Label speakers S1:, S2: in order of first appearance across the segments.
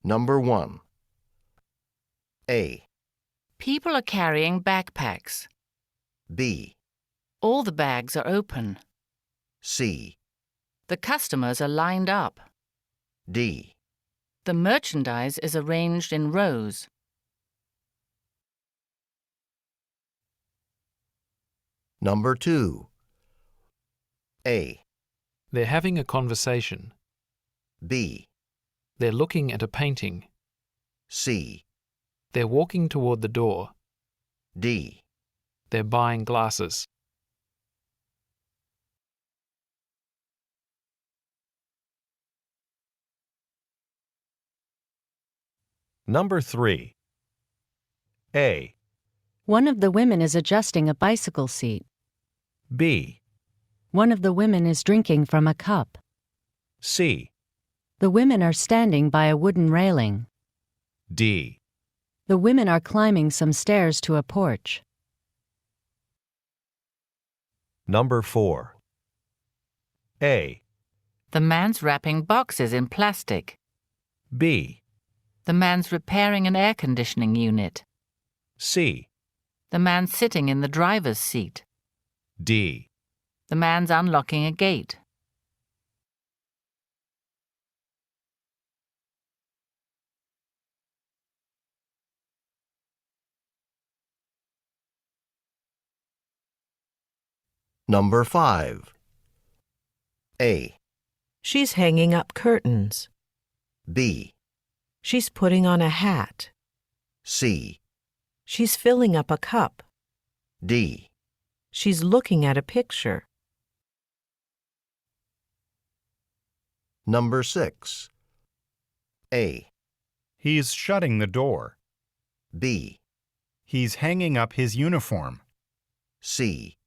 S1: Number 1. A.
S2: People are carrying backpacks.
S1: B.
S2: All the bags are open.
S1: C.
S2: The customers are lined up.
S1: D.
S2: The merchandise is arranged in rows.
S1: Number 2. A.
S3: They're having a conversation.
S1: B.
S3: They're looking at a painting.
S1: C.
S3: They're walking toward the door.
S1: D.
S3: They're buying glasses.
S4: Number 3. A.
S5: One of the women is adjusting a bicycle seat.
S4: B.
S5: One of the women is drinking from a cup.
S4: C.
S5: The women are standing by a wooden railing.
S4: D.
S5: The women are climbing some stairs to a porch.
S4: Number 4. A.
S2: The man's wrapping boxes in plastic.
S4: B.
S2: The man's repairing an air conditioning unit.
S4: C.
S2: The man's sitting in the driver's seat.
S4: D.
S2: The man's unlocking a gate.
S1: Number 5. A.
S6: She's hanging up curtains.
S1: B.
S6: She's putting on a hat.
S1: C.
S6: She's filling up a cup.
S1: D.
S6: She's looking at a picture.
S1: Number 6. A.
S7: He's shutting the door.
S1: B.
S7: He's hanging up his uniform.
S1: C.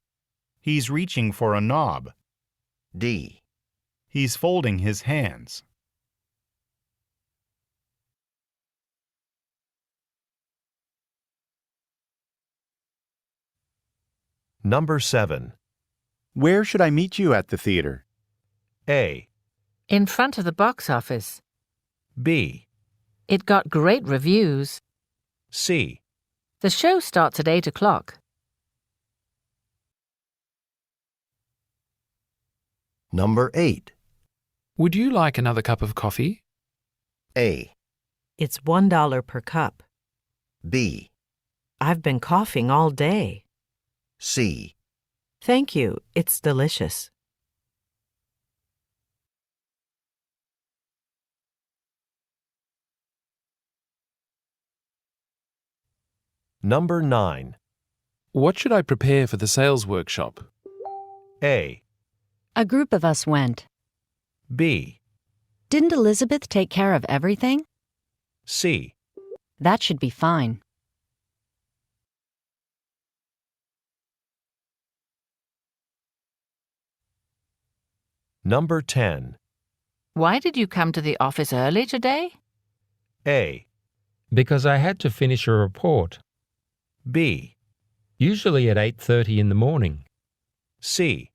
S7: He's reaching for a knob.
S1: D.
S7: He's folding his hands.
S4: Number 7.
S8: Where should I meet you at the theater?
S4: A.
S2: In front of the box office.
S4: B.
S2: It got great reviews.
S4: C.
S2: The show starts at 8 o'clock.
S1: Number 8.
S3: Would you like another cup of coffee?
S1: A.
S6: It's $1 per cup.
S1: B.
S6: I've been coughing all day.
S1: C.
S6: Thank you, it's delicious.
S4: Number 9.
S3: What should I prepare for the sales workshop?
S4: A.
S5: A group of us went.
S4: B.
S5: Didn't Elizabeth take care of everything?
S4: C.
S5: That should be fine.
S4: Number 10.
S2: Why did you come to the office early today?
S4: A.
S9: Because I had to finish a report,
S4: B.
S9: usually at 8:30 in the morning.
S4: C.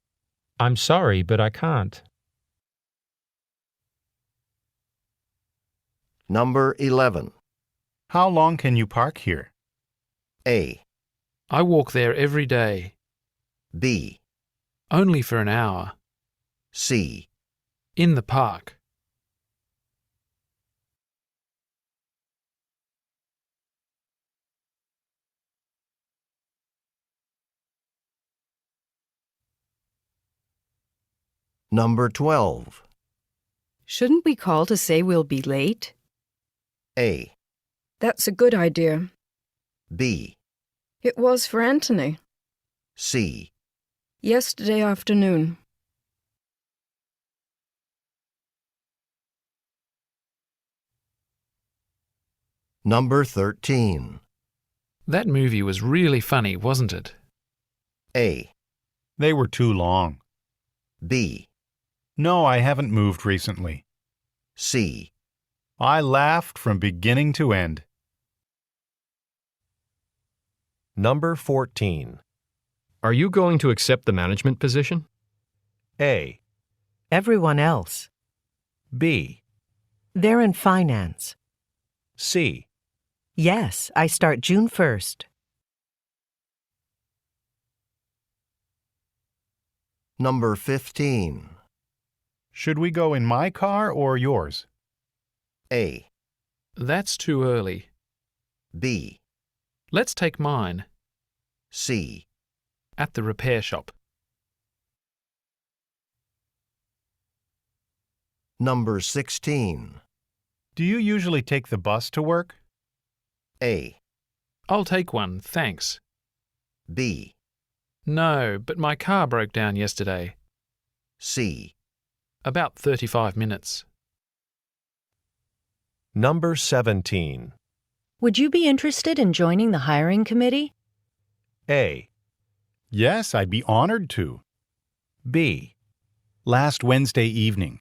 S9: I'm sorry, but I can't.
S1: Number 11.
S7: How long can you park here?
S1: A.
S3: I walk there every day.
S1: B.
S3: Only for an hour.
S1: C.
S3: In the park.
S1: Number 12.
S10: Shouldn't we call to say we'll be late?
S1: A.
S10: That's a good idea.
S1: B.
S10: It was for Anthony.
S1: C.
S10: Yesterday afternoon.
S1: Number 13.
S3: That movie was really funny, wasn't it?
S1: A.
S7: They were too long.
S1: B.
S7: No, I haven't moved recently.
S1: C.
S7: I laughed from beginning to end.
S4: Number 14.
S11: Are you going to accept the management position?
S4: A.
S6: Everyone else.
S4: B.
S6: They're in finance.
S4: C.
S6: Yes, I start June 1st.
S1: Number 15.
S7: Should we go in my car or yours?
S1: A,
S3: That's too early.
S1: B,
S3: Let's take mine.
S1: C.
S3: At the repair shop.
S1: Number 16.
S7: Do you usually take the bus to work?
S1: A,
S3: I'll take one, thanks.
S1: B,
S3: No, but my car broke down yesterday.
S1: C.
S3: About 35 minutes.
S4: Number 17.
S5: Would you be interested in joining the hiring committee?
S4: A.
S7: Yes, I'd be honored to.
S4: B.
S7: Last Wednesday evening.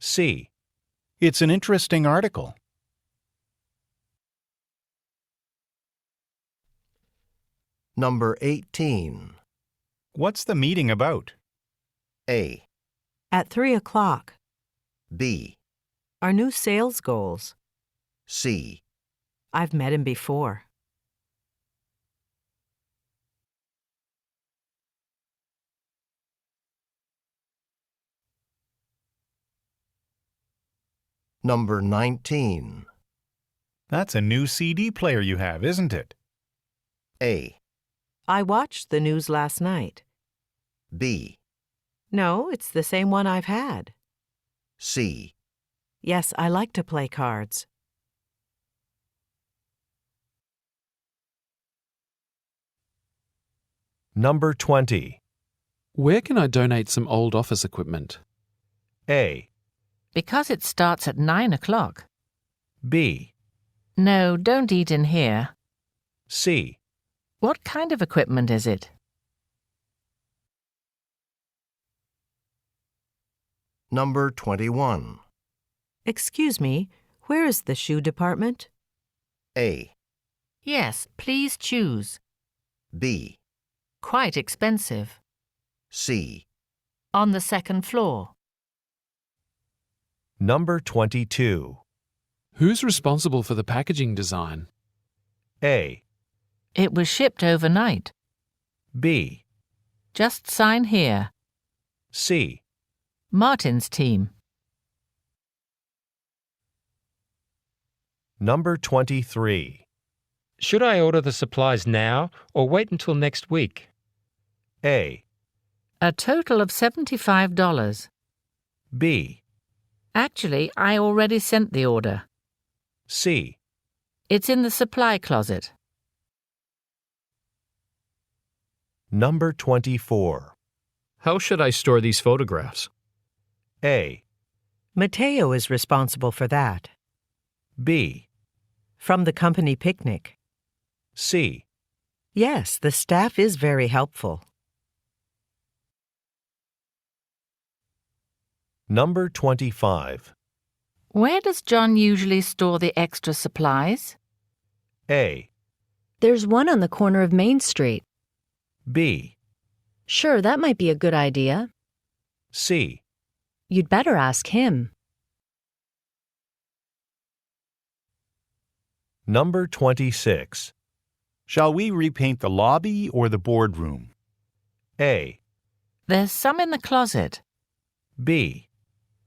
S4: C.
S7: It's an interesting article.
S1: Number 18.
S7: What's the meeting about?
S1: A,
S6: At 3 o'clock.
S1: B,
S6: Our new sales goals.
S1: C.
S6: I've met him before.
S1: Number 19.
S7: That's a new CD player you have, isn't it?
S1: A,
S6: I watched the news last night.
S1: B,
S6: No, it's the same one I've had.
S1: C.
S6: Yes, I like to play cards.
S4: Number 20.
S3: Where can I donate some old office equipment?
S4: A.
S2: Because it starts at 9 o'clock.
S4: B.
S2: No, don't eat in here.
S4: C.
S2: What kind of equipment is it?
S1: Number 21.
S6: Excuse me, where is the shoe department?
S1: A,
S2: Yes, please choose.
S1: B,
S2: Quite expensive.
S1: C.
S2: On the second floor.
S4: Number 22.
S3: Who's responsible for the packaging design?
S4: A.
S2: It was shipped overnight.
S4: B.
S2: Just sign here.
S4: C.
S2: Martin's team.
S4: Number 23.
S9: Should I order the supplies now or wait until next week?
S4: A.
S2: A total of $75.
S4: B.
S2: Actually, I already sent the order.
S4: C.
S2: It's in the supply closet.
S4: Number 24.
S11: How should I store these photographs?
S4: A.
S6: Mateo is responsible for that.
S4: B.
S6: From the company picnic.
S4: C.
S6: Yes, the staff is very helpful.
S4: Number 25.
S2: Where does John usually store the extra supplies?
S4: A.
S5: There's one on the corner of Main Street.
S4: B.
S5: Sure, that might be a good idea.
S4: C.
S5: You'd better ask him.
S4: Number 26.
S7: Shall we repaint the lobby or the boardroom?
S4: A.
S2: There's some in the closet.
S4: B.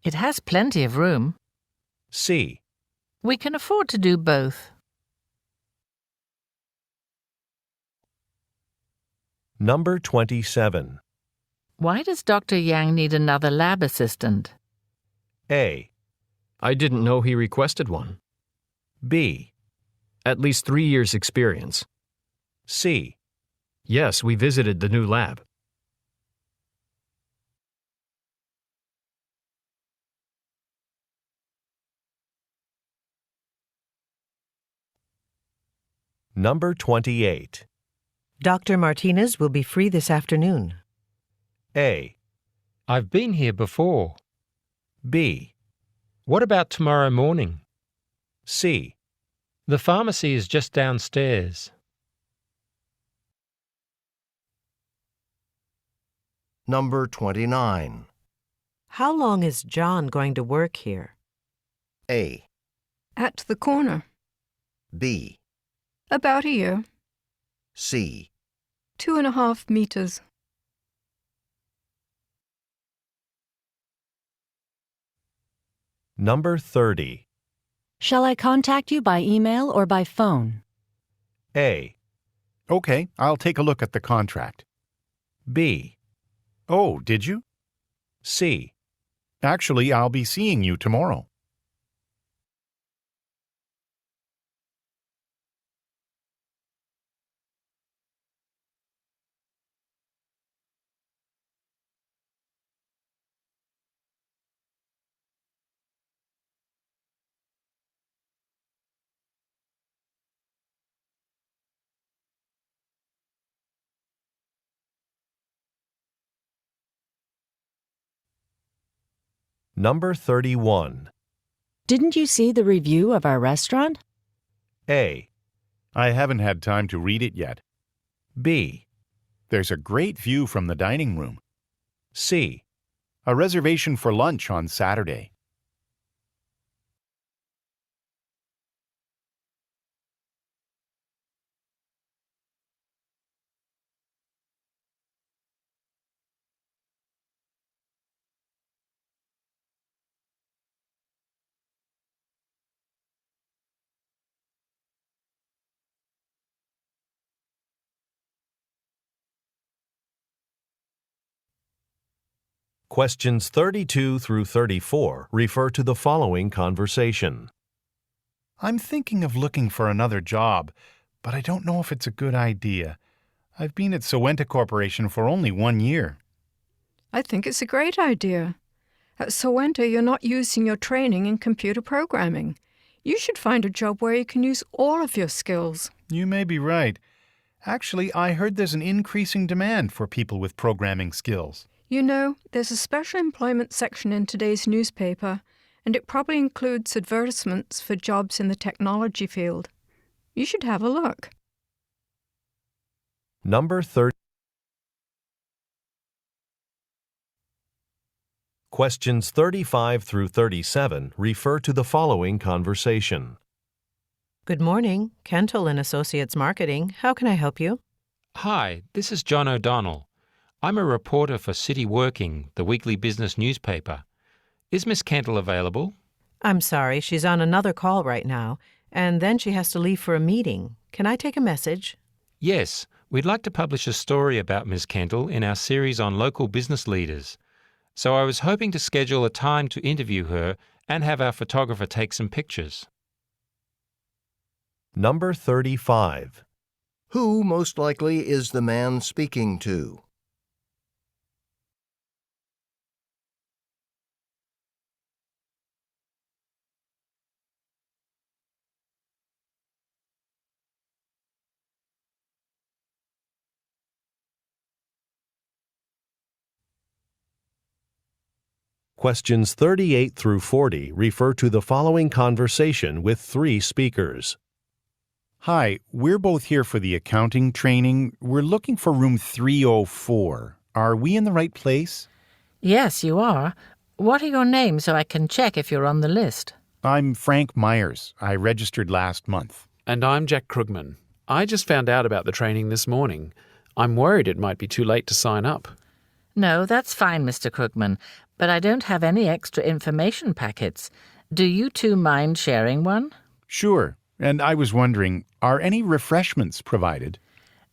S2: It has plenty of room.
S4: C.
S2: We can afford to do both.
S4: Number 27.
S2: Why does Dr. Yang need another lab assistant?
S4: A.
S11: I didn't know he requested one.
S4: B.
S11: At least 3 years' experience.
S4: C.
S11: Yes, we visited the new lab.
S4: Number 28.
S6: Dr. Martinez will be free this afternoon.
S4: A.
S9: I've been here before.
S4: B.
S9: What about tomorrow morning?
S4: C.
S9: The pharmacy is just downstairs.
S1: Number 29.
S6: How long is John going to work here?
S1: A,
S10: At the corner.
S1: B,
S10: About a year.
S1: C,
S10: 2.5 meters.
S4: Number 30.
S5: Shall I contact you by email or by phone?
S4: A,
S8: Okay, I'll take a look at the contract.
S4: B,
S8: Oh, did you?
S4: C.
S8: Actually, I'll be seeing you tomorrow.
S4: Number 31.
S5: Didn't you see the review of our restaurant?
S4: A,
S8: I haven't had time to read it yet.
S4: B,
S8: There's a great view from the dining room.
S4: C.
S8: A reservation for lunch on Saturday.
S4: Questions 32 through 34 refer to the following conversation.
S7: I'm thinking of looking for another job, but I don't know if it's a good idea. I've been at Toiec Corporation for only 1 year.
S10: I think it's a great idea. At Toiec, you're not using your training in computer programming. You should find a job where you can use all of your skills.
S7: You may be right. Actually, I heard there's an increasing demand for people with programming skills.
S10: You know, there's a special employment section in today's newspaper, and it probably includes advertisements for jobs in the technology field. You should have a look.
S4: Number 30. Questions 35 through 37 refer to the following conversation.
S6: Good morning. Kentel and Associates Marketing. How can I help you?
S9: Hi, this is John O'Donnell. I'm a reporter for City Working, the weekly business newspaper. Is Miss Kentel available?
S6: I'm sorry, she's on another call right now, and then she has to leave for a meeting. Can I take a message?
S9: Yes, we'd like to publish a story about Miss Kentel in our series on local business leaders. So I was hoping to schedule a time to interview her and have our photographer take some pictures.
S4: Number 35.
S1: Who most likely is the man speaking to?
S4: Questions 38 through 40 refer to the following conversation with 3 speakers.
S8: Hi, we're both here for the accounting training. We're looking for room 304. Are we in the right place?
S2: Yes, you are. What are your names so I can check if you're on the list?
S8: I'm Frank Myers. I registered last month.
S3: And I'm Jack Krugman. I just found out about the training this morning. I'm worried it might be too late to sign up.
S2: No, that's fine, Mr. Krugman, but I don't have any extra information packets. Do you two mind sharing one?
S8: Sure. And I was wondering, are any refreshments provided?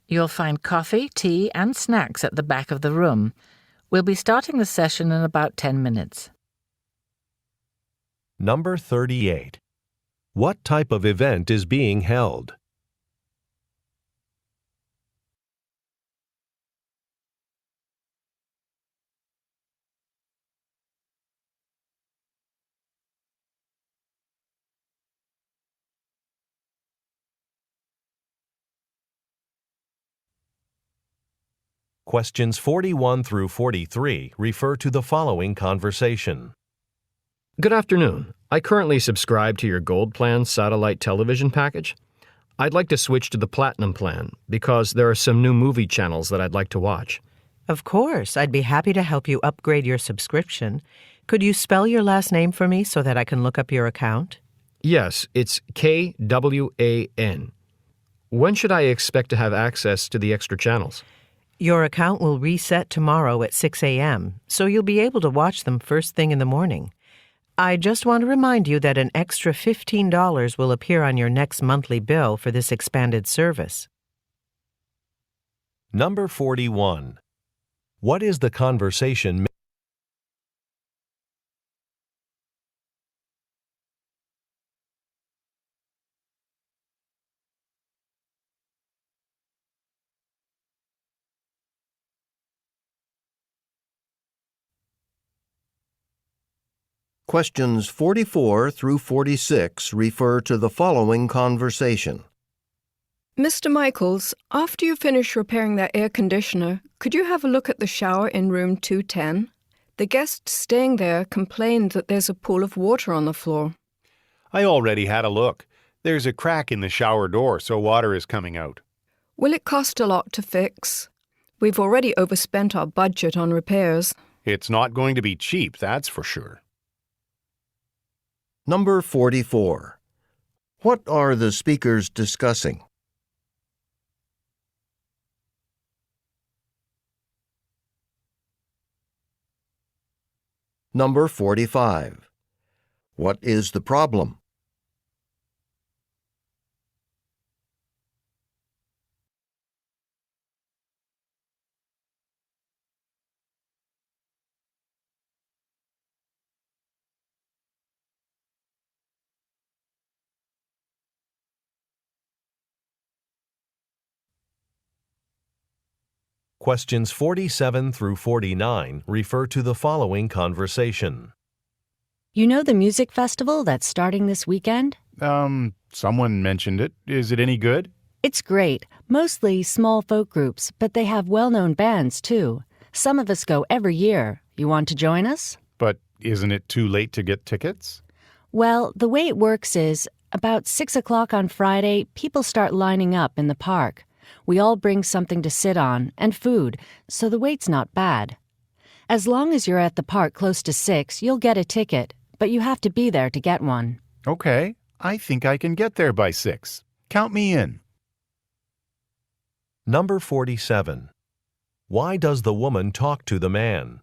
S2: You'll find coffee, tea, and snacks at the back of the room. We'll be starting the session in about 10 minutes.
S4: Number 38. What type of event is being held? Questions 41 through 43 refer to the following conversation.
S11: Good afternoon. I currently subscribe to your Gold Plan satellite television package. I'd like to switch to the Platinum Plan because there are some new movie channels that I'd like to watch.
S6: Of course, I'd be happy to help you upgrade your subscription. Could you spell your last name for me so that I can look up your account?
S11: Yes, it's KWAN. When should I expect to have access to the extra channels?
S6: Your account will reset tomorrow at 6 a.m., so you'll be able to watch them first thing in the morning. I just want to remind you that an extra $15 will appear on your next monthly bill for this expanded service.
S4: Number 41. What is the conversation?
S1: Questions 44 through 46 refer to the following conversation.
S10: Mr. Michaels, after you finish repairing that air conditioner, could you have a look at the shower in room 210? The guest staying there complained that there's a pool of water on the floor.
S8: I already had a look. There's a crack in the shower door, so water is coming out.
S10: Will it cost a lot to fix? We've already overspent our budget on repairs.
S8: It's not going to be cheap, that's for sure.
S1: Number 44. What are the speakers discussing? Number 45. What is the problem?
S4: Questions 47 through 49 refer to the following conversation.
S5: You know the music festival that's starting this weekend?
S8: Someone mentioned it. Is it any good?
S5: It's great. Mostly small folk groups, but they have well-known bands, too. Some of us go every year. You want to join us?
S8: But isn't it too late to get tickets?
S5: Well, the way it works is, about 6 o'clock on Friday, people start lining up in the park. We all bring something to sit on, and food, so the wait's not bad. As long as you're at the park close to 6, you'll get a ticket, but you have to be there to get one.
S8: Okay, I think I can get there by 6. Count me in.
S4: Number 47. Why does the woman talk to the man?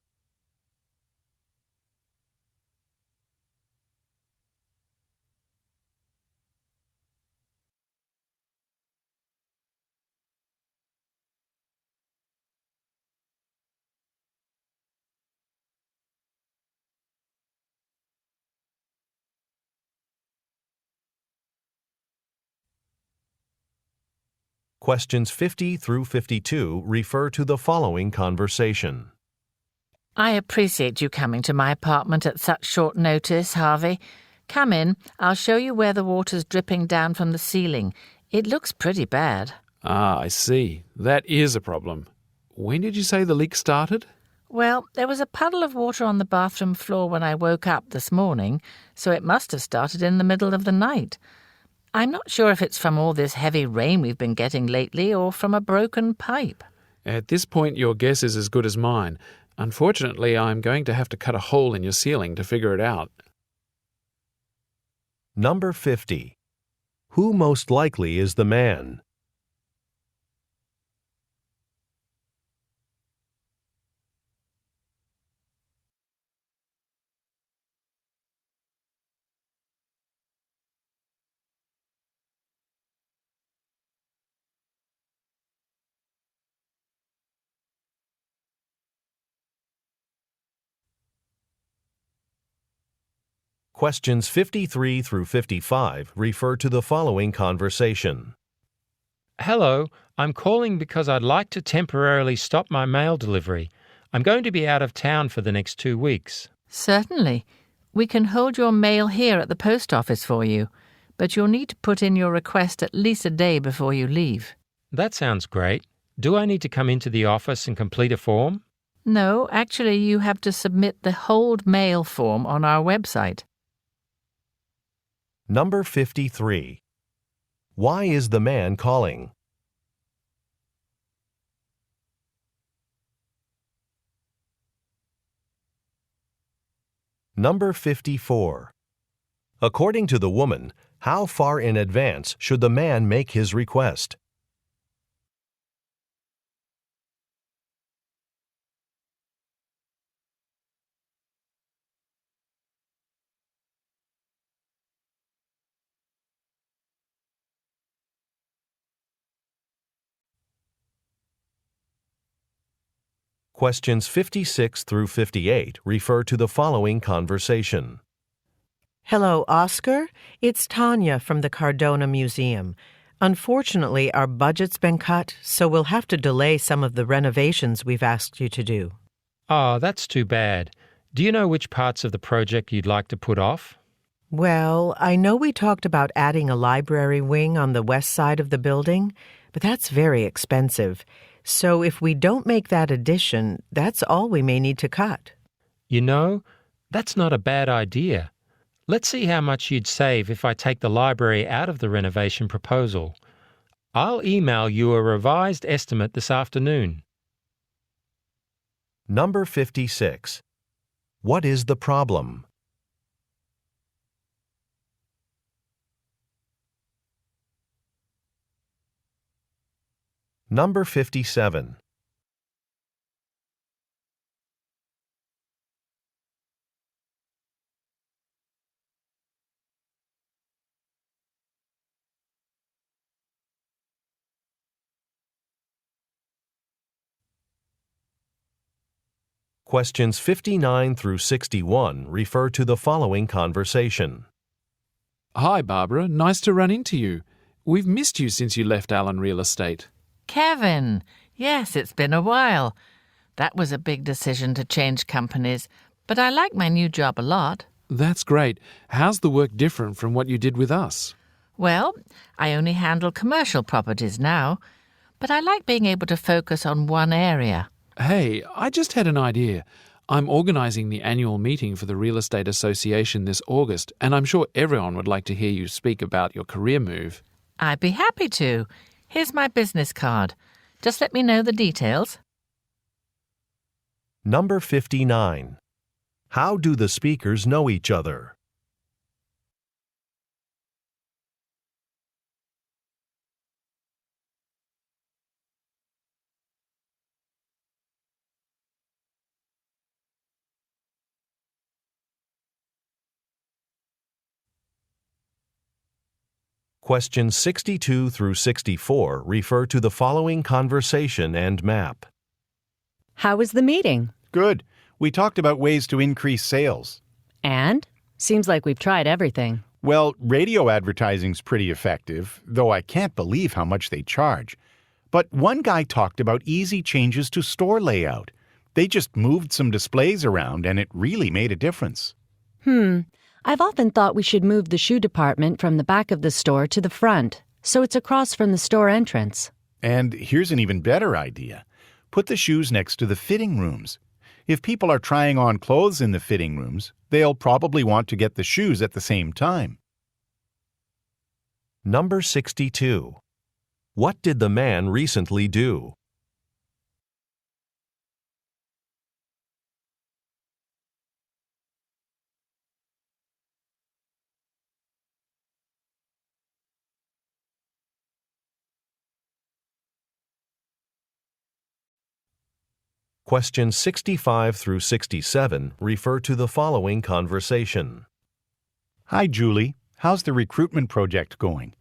S4: Questions 50 through 52 refer to the following conversation.
S2: I appreciate you coming to my apartment at such short notice, Harvey. Come in. I'll show you where the water's dripping down from the ceiling. It looks pretty bad.
S3: Ah, I see. That is a problem. When did you say the leak started?
S2: Well, there was a puddle of water on the bathroom floor when I woke up this morning, so it must have started in the middle of the night. I'm not sure if it's from all this heavy rain we've been getting lately or from a broken pipe.
S3: At this point, your guess is as good as mine. Unfortunately, I'm going to have to cut a hole in your ceiling to figure it out.
S4: Number 50. Who most likely is the man? Questions 53 through 55 refer to the following conversation.
S9: Hello, I'm calling because I'd like to temporarily stop my mail delivery. I'm going to be out of town for the next 2 weeks.
S2: Certainly. We can hold your mail here at the post office for you, but you'll need to put in your request at least a day before you leave.
S9: That sounds great. Do I need to come into the office and complete a form?
S2: No, actually you have to submit the hold mail form on our website.
S4: Number 53. Why is the man calling? Number 54. According to the woman, how far in advance should the man make his request? Questions 56 through 58 refer to the following conversation.
S6: Hello, Oscar. It's Tanya from the Cardona Museum. Unfortunately, our budget's been cut, so we'll have to delay some of the renovations we've asked you to do.
S9: Oh, that's too bad. Do you know which parts of the project you'd like to put off?
S6: Well, I know we talked about adding a library wing on the west side of the building, but that's very expensive. So if we don't make that addition, that's all we may need to cut.
S9: You know, that's not a bad idea. Let's see how much you'd save if I take the library out of the renovation proposal. I'll email you a revised estimate this afternoon.
S4: Number 56. What is the problem? Number 57. Questions 59 through 61 refer to the following conversation.
S3: Hi, Barbara. Nice to run into you. We've missed you since you left Allen Real Estate.
S2: Kevin, yes, it's been a while. That was a big decision to change companies, but I like my new job a lot.
S3: That's great. How's the work different from what you did with us?
S2: Well, I only handle commercial properties now, but I like being able to focus on one area.
S3: Hey, I just had an idea. I'm organising the annual meeting for the Real Estate Association this August, and I'm sure everyone would like to hear you speak about your career move.
S2: I'd be happy to. Here's my business card. Just let me know the details.
S4: Number 59. How do the speakers know each other? Questions 62 through 64 refer to the following conversation and map.
S5: How was the meeting?
S8: Good. We talked about ways to increase sales.
S5: And? Seems like we've tried everything.
S8: Well, radio advertising's pretty effective, though I can't believe how much they charge. But one guy talked about easy changes to store layout. They just moved some displays around and it really made a difference.
S5: I've often thought we should move the shoe department from the back of the store to the front, so it's across from the store entrance.
S8: And here's an even better idea. Put the shoes next to the fitting rooms. If people are trying on clothes in the fitting rooms, they'll probably want to get the shoes at the same time.
S4: Number 62. What did the man recently do? Questions 65 through 67 refer to the following conversation.
S8: Hi, Julie. How's the recruitment project going?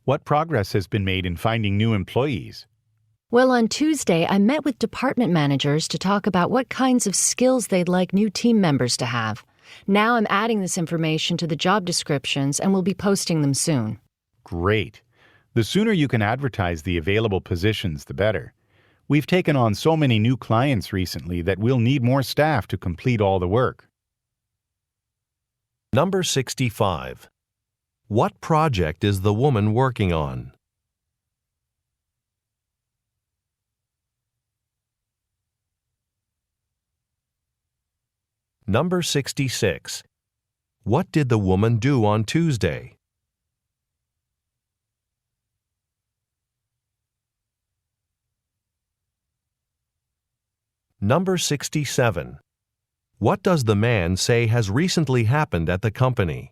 S8: What progress has been made in finding new employees?
S5: Well, on Tuesday, I met with department managers to talk about what kinds of skills they'd like new team members to have. Now I'm adding this information to the job descriptions and will be posting them soon.
S8: Great. The sooner you can advertise the available positions, the better. We've taken on so many new clients recently that we'll need more staff to complete all the work.
S4: Number 65. What project is the woman working on? Number 66. What did the woman do on Tuesday? Number 67. What does the man say has recently happened at the company?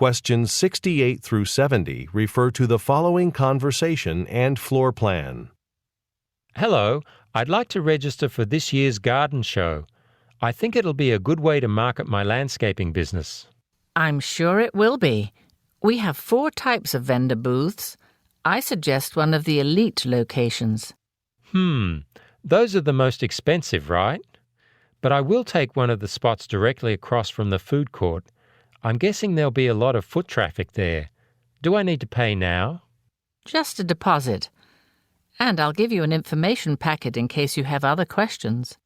S4: Questions 68 through 70 refer to the following conversation and floor plan.
S9: Hello, I'd like to register for this year's garden show. I think it'll be a good way to market my landscaping business.
S2: I'm sure it will be. We have 4 types of vendor booths. I suggest one of the elite locations.
S9: Those are the most expensive, right? But I will take one of the spots directly across from the food court. I'm guessing there'll be a lot of foot traffic there. Do I need to pay now?
S2: Just a deposit. And I'll give you an information packet in case you have other questions.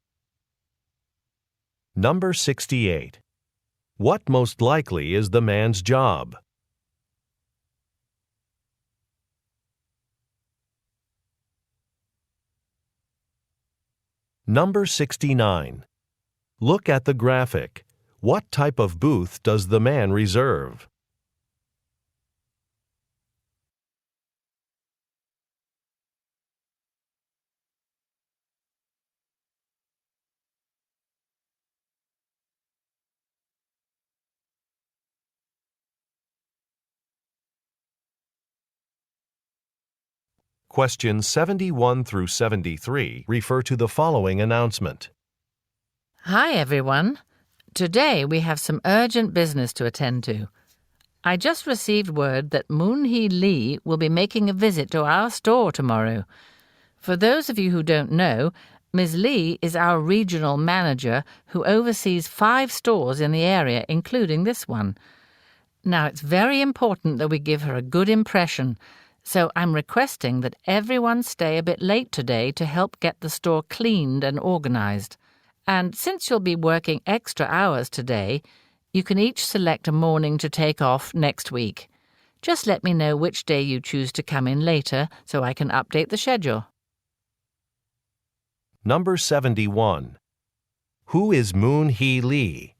S4: Number 68. What most likely is the man's job? Number 69. Look at the graphic. What type of booth does the man reserve? Questions 71 through 73 refer to the following announcement.
S2: Hi, everyone. Today we have some urgent business to attend to. I just received word that Moon-hee Lee will be making a visit to our store tomorrow. For those of you who don't know, Ms. Lee is our regional manager who oversees 5 stores in the area, including this one. Now, it's very important that we give her a good impression, so I'm requesting that everyone stay a bit late today to help get the store cleaned and organized. And since you'll be working extra hours today, you can each select a morning to take off next week. Just let me know which day you choose to come in later so I can update the schedule.
S4: Number 71. Who is Moon-hee Lee?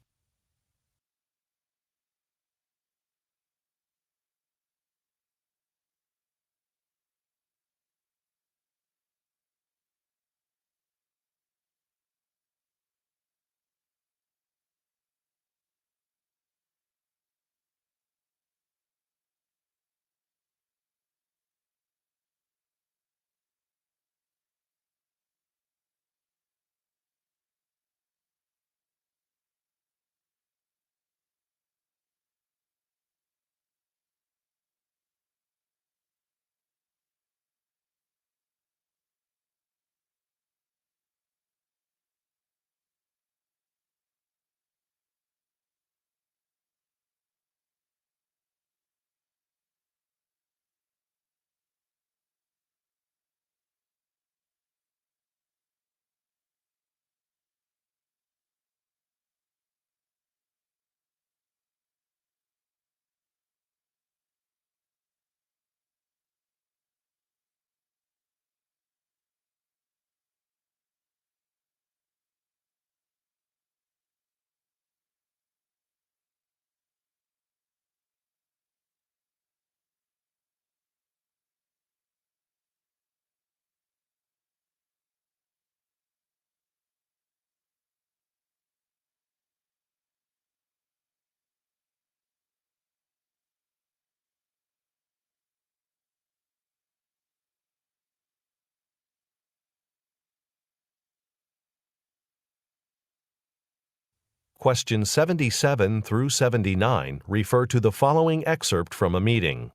S4: Questions 77 through 79 refer to the following excerpt from a meeting.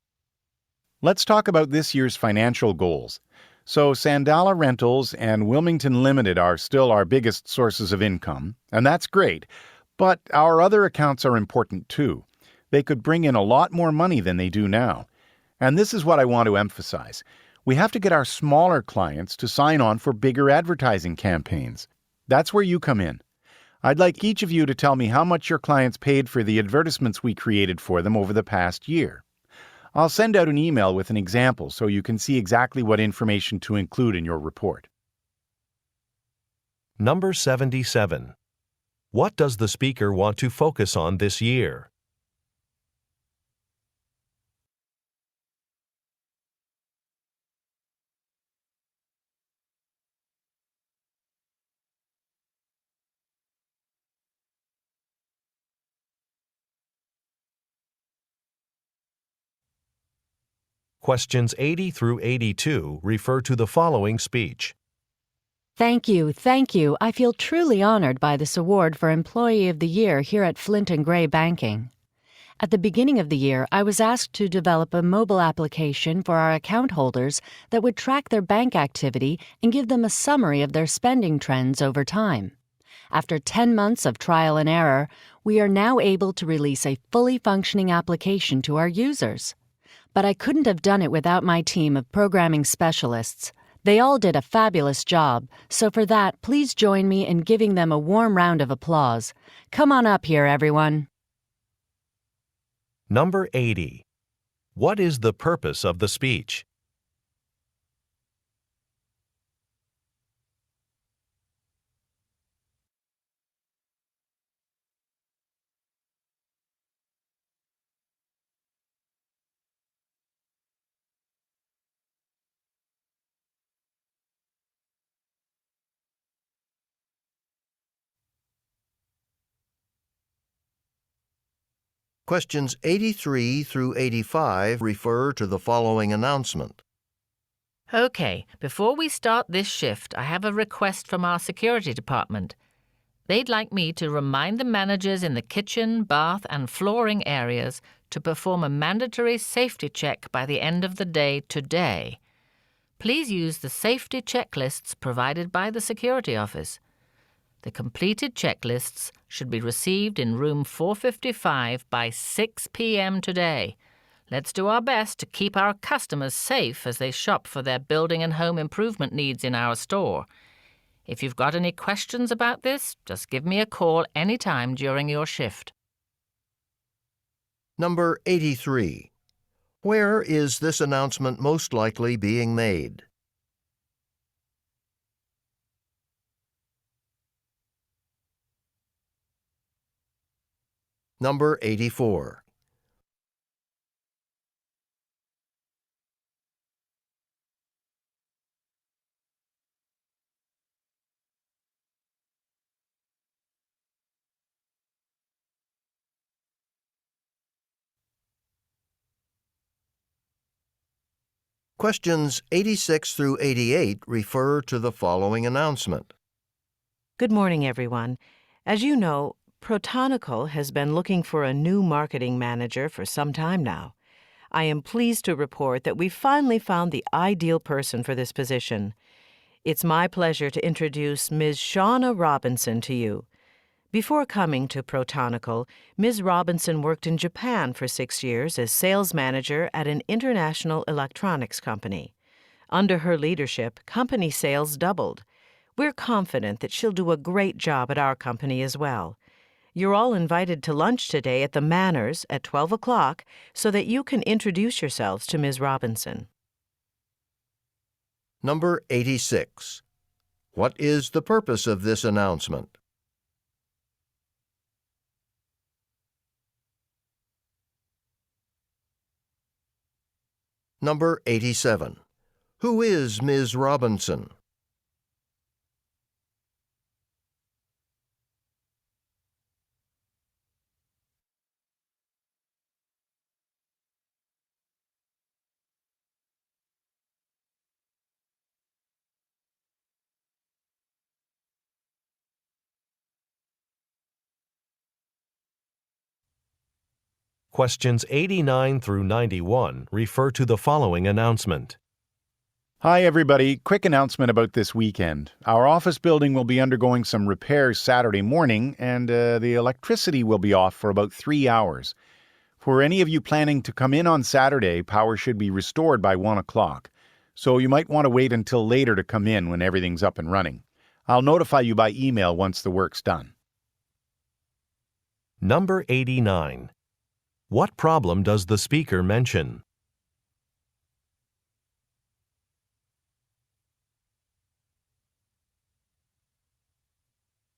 S8: Let's talk about this year's financial goals. So Sandala Rentals and Wilmington Limited are still our biggest sources of income, and that's great. But our other accounts are important too. They could bring in a lot more money than they do now. And this is what I want to emphasize. We have to get our smaller clients to sign on for bigger advertising campaigns. That's where you come in. I'd like each of you to tell me how much your clients paid for the advertisements we created for them over the past year. I'll send out an email with an example so you can see exactly what information to include in your report.
S4: Number 77. What does the speaker want to focus on this year? Questions 80 through 82 refer to the following speech.
S5: Thank you, thank you. I feel truly honored by this award for Employee of the Year here at Flint & Gray Banking. At the beginning of the year, I was asked to develop a mobile application for our account holders that would track their bank activity and give them a summary of their spending trends over time. After 10 months of trial and error, we are now able to release a fully functioning application to our users. But I couldn't have done it without my team of programming specialists. They all did a fabulous job, so for that, please join me in giving them a warm round of applause. Come on up here, everyone.
S4: Number 80. What is the purpose of the speech?
S1: Questions 83 through 85 refer to the following announcement.
S2: Okay, before we start this shift, I have a request from our security department. They'd like me to remind the managers in the kitchen, bath, and flooring areas to perform a mandatory safety check by the end of the day today. Please use the safety checklists provided by the security office. The completed checklists should be received in room 455 by 6 p.m. today. Let's do our best to keep our customers safe as they shop for their building and home improvement needs in our store. If you've got any questions about this, just give me a call anytime during your shift.
S1: Number 83. Where is this announcement most likely being made? Number 84. Questions 86 through 88 refer to the following announcement.
S6: Good morning, everyone. As you know, Protonical has been looking for a new marketing manager for some time now. I am pleased to report that we finally found the ideal person for this position. It's my pleasure to introduce Ms. Shauna Robinson to you. Before coming to Protonical, Ms. Robinson worked in Japan for 6 years as sales manager at an international electronics company. Under her leadership, company sales doubled. We're confident that she'll do a great job at our company as well. You're all invited to lunch today at the Manors at 12 o'clock so that you can introduce yourselves to Ms. Robinson.
S1: Number 86. What is the purpose of this announcement? Number 87. Who is Ms. Robinson?
S4: Questions 89 through 91 refer to the following announcement.
S8: Hi, everybody. Quick announcement about this weekend. Our office building will be undergoing some repairs Saturday morning, and the electricity will be off for about 3 hours. For any of you planning to come in on Saturday, power should be restored by 1 o'clock. So you might want to wait until later to come in when everything's up and running. I'll notify you by email once the work's done.
S4: Number 89. What problem does the speaker mention?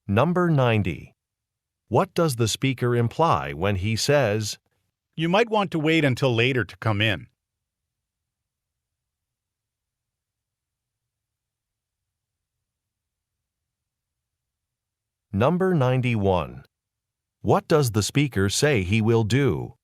S4: Number 90. What does the speaker imply when he says,
S8: You might want to wait until later to come in?
S4: Number 91. What does the speaker say he will do?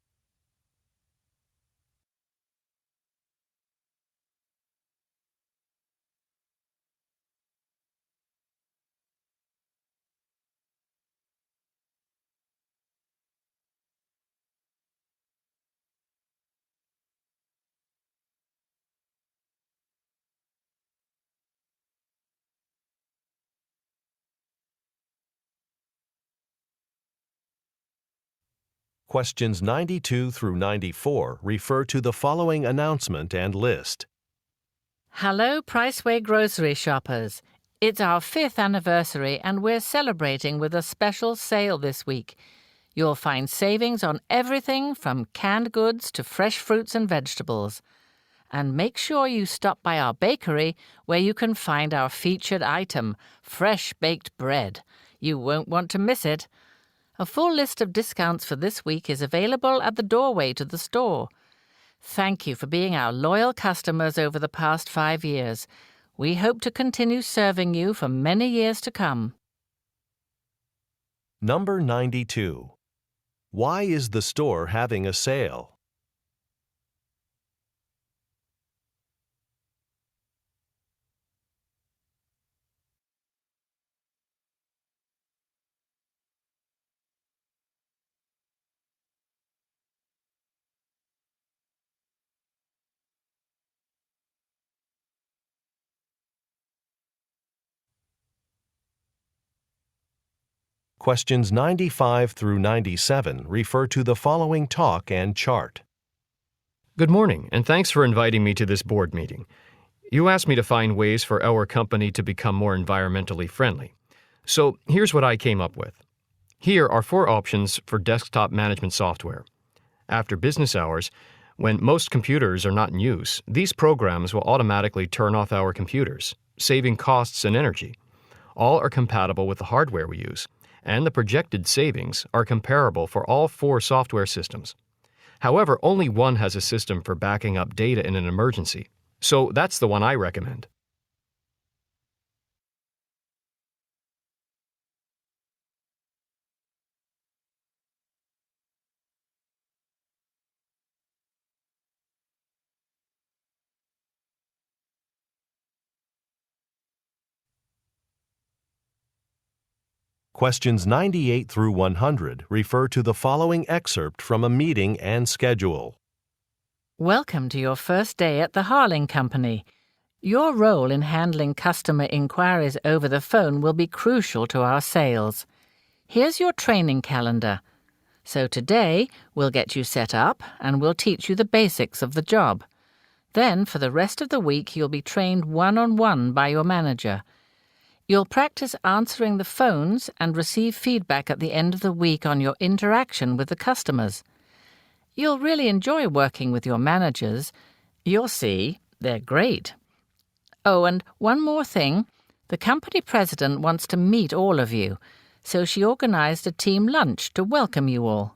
S4: Questions 92 through 94 refer to the following announcement and list.
S2: Hello, Priceway grocery shoppers. It's our 5th anniversary and we're celebrating with a special sale this week. You'll find savings on everything from canned goods to fresh fruits and vegetables. And make sure you stop by our bakery where you can find our featured item, fresh baked bread. You won't want to miss it. A full list of discounts for this week is available at the doorway to the store. Thank you for being our loyal customers over the past 5 years. We hope to continue serving you for many years to come.
S4: Number 92. Why is the store having a sale? Questions 95 through 97 refer to the following talk and chart.
S11: Good morning, and thanks for inviting me to this board meeting. You asked me to find ways for our company to become more environmentally friendly. So here's what I came up with. Here are 4 options for desktop management software. After business hours, when most computers are not in use, these programs will automatically turn off our computers, saving costs and energy. All are compatible with the hardware we use, and the projected savings are comparable for all 4 software systems. However, only one has a system for backing up data in an emergency, so that's the one I recommend.
S4: Questions 98 through 100 refer to the following excerpt from a meeting and schedule.
S2: Welcome to your first day at the Harling Company. Your role in handling customer inquiries over the phone will be crucial to our sales. Here's your training calendar. So today, we'll get you set up and we'll teach you the basics of the job. Then, for the rest of the week, you'll be trained one-on-one by your manager. You'll practice answering the phones and receive feedback at the end of the week on your interaction with the customers. You'll really enjoy working with your managers. You'll see, they're great. Oh, and one more thing. The company president wants to meet all of you, so she organized a team lunch to welcome you all.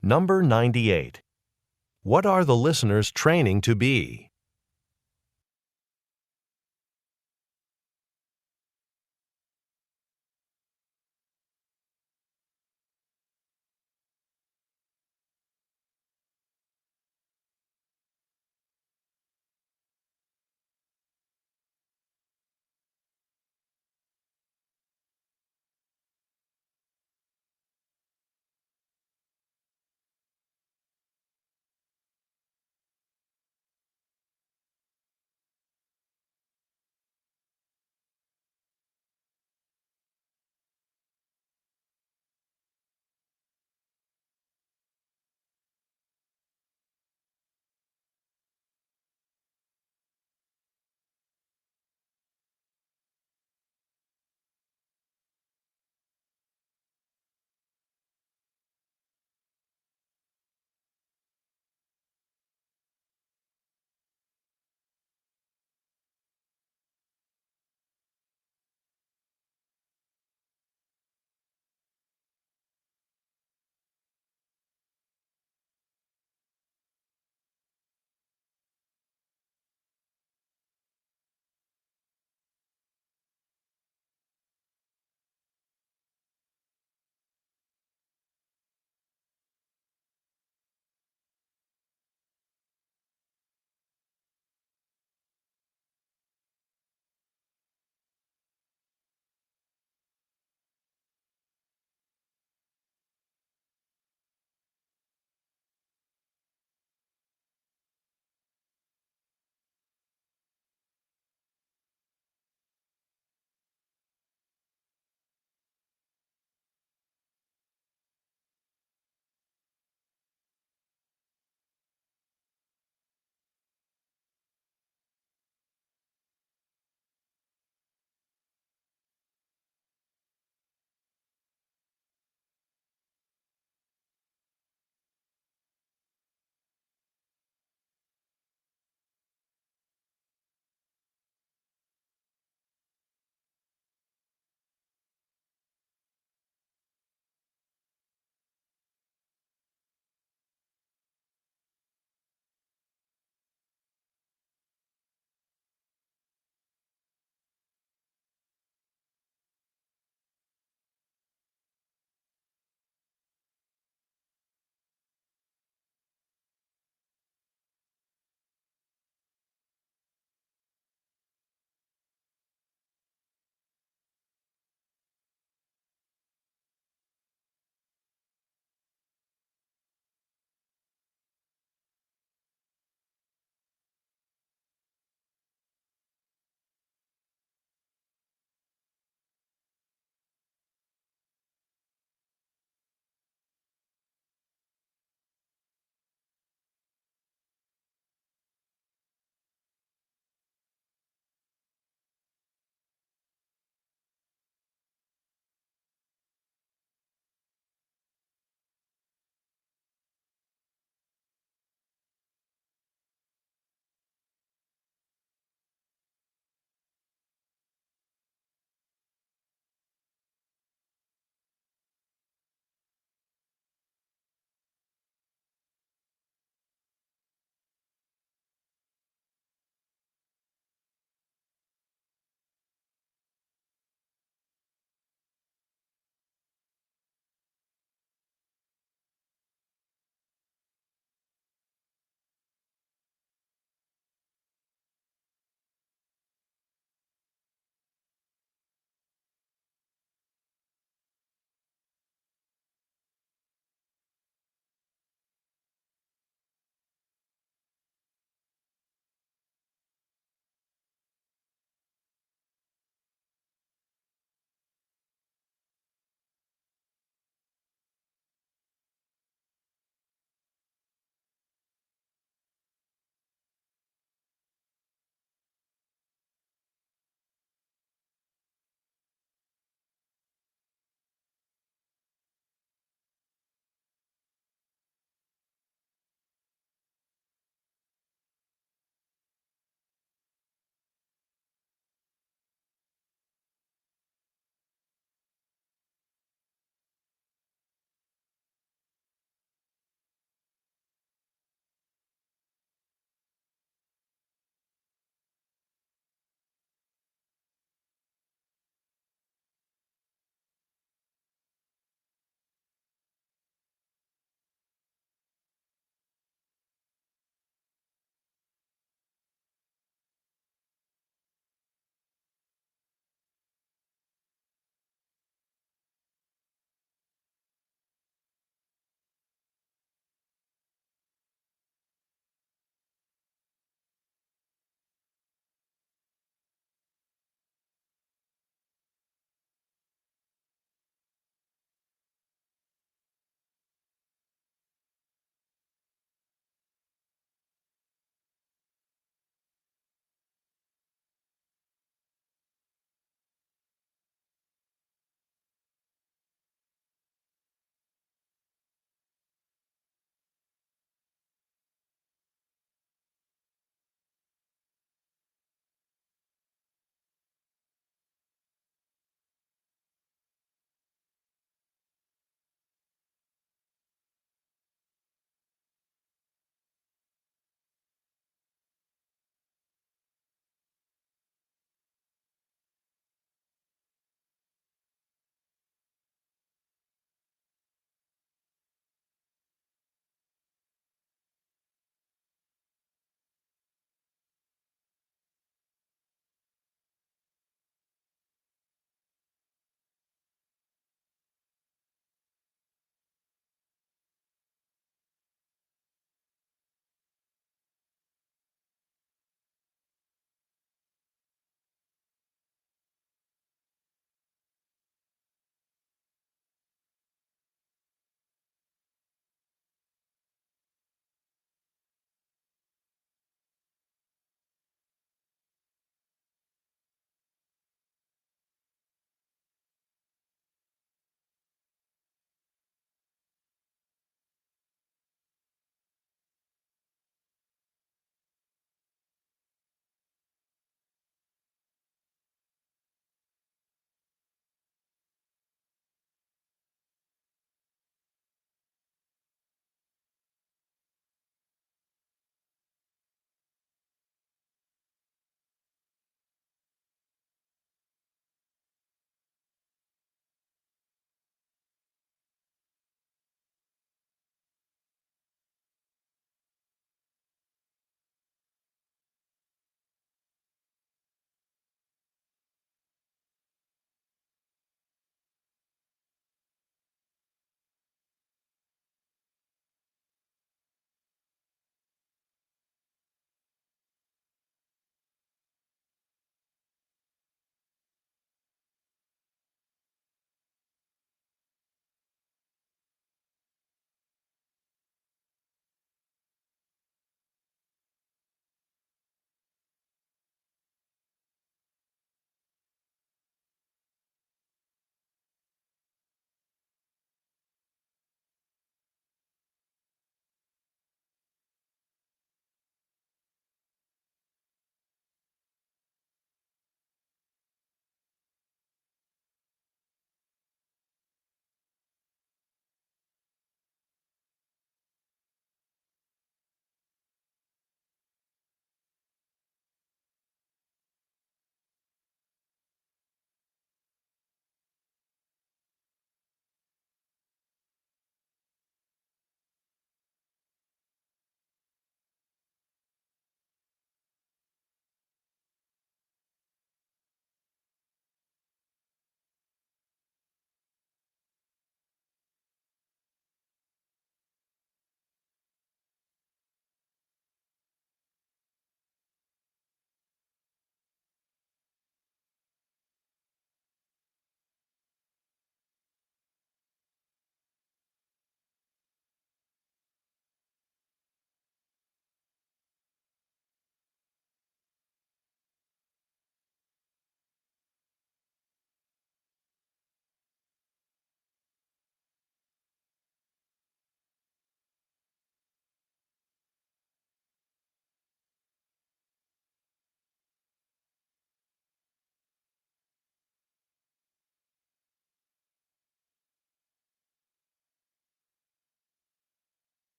S4: Number 98. What are the listeners training to be?